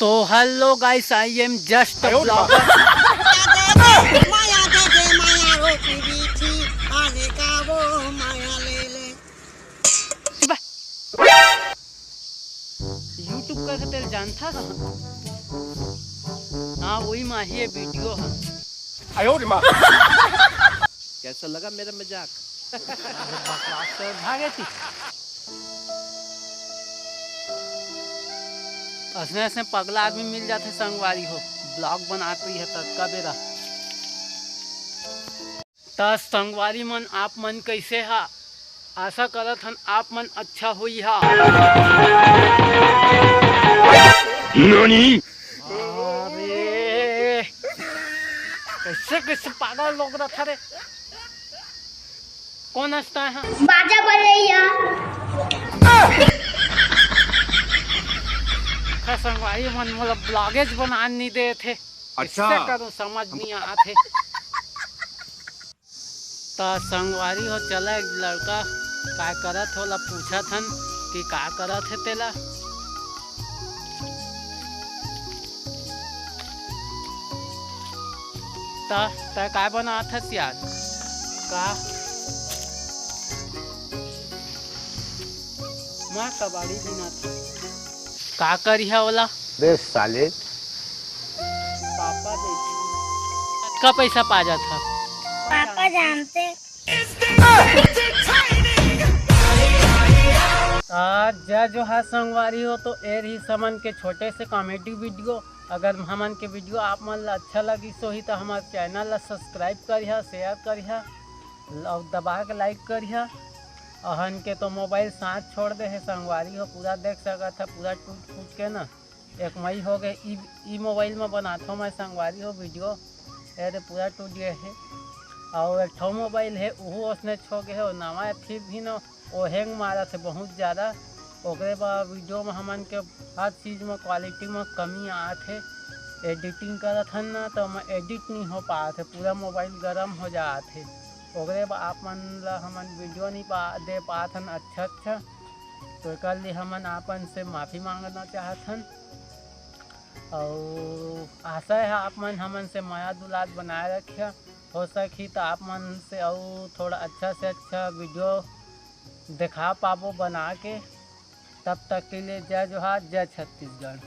तो hello guys, I am just blogger. YouTube का तेल जानता था। हाँ वही माही है, वीडियो है। कैसा लगा मेरा मजाक? भागे थी ऐसे पगला आदमी मिल जाते संगवारी हो, ब्लॉग बनाती है तब का बेरा। त संगवारी मन आप मन कैसे हा? आशा करत हन आप मन अच्छा हुई हा। ननी? अरे कैसे कैसे पागल लोग रहा रे। कौन हंसता है? बाजा बजैया। संगवारी मन मतलब ब्लॉगेज बना नहीं दे थे। अच्छा करो समझ नहीं आते। तो संगवारी हो चला एक लड़का का करत होला, पूछा थन कि का करत है तेला। त का बना था यार का माँ कबाड़ी बिना था का करिया वाला बे साले पापा दे का पैसा पा जाता। पापा जानते। आज जो है संगवारी हो तो एर ही समन के छोटे से कॉमेडी वीडियो। अगर हमन के वीडियो आप मन ला अच्छा लगी सो ही तो हमारे चैनल ला सब्सक्राइब करिए, शेयर करिए और दबा के लाइक करिए। अहन के तो मोबाइल साथ छोड़ दे है संगवारी हो, पूरा देख सका था, पूरा टूट फूट के ना एक मई हो गए। ई मोबाइल में बनाता हूँ मैं संगवारी हो वीडियो, अरे पूरा टूट गए है। और एक ठो मोबाइल है वो उसने छो गए है, नवा थी भी न वो हैंग मारा थे बहुत ज़्यादा। ओकरे बाद वीडियो में हमन के हर चीज़ में क्वालिटी में कमी आते। एडिटिंग करत हन ना तो मैं एडिट नहीं हो पाते, पूरा मोबाइल गर्म हो जाते। ओकरे बाद आप मन ला हमन वीडियो नहीं दे पात हन अच्छा। तो कर लिए हमन आपन से माफ़ी मांगना चाहत हन। और आशा है आप मन हमन से माया दुलार बनाए रखिए। हो सकी तो आप मन से और थोड़ा अच्छा से अच्छा वीडियो दिखा पाबो बना के। तब तक के लिए जय जोहार, जय छत्तीसगढ़।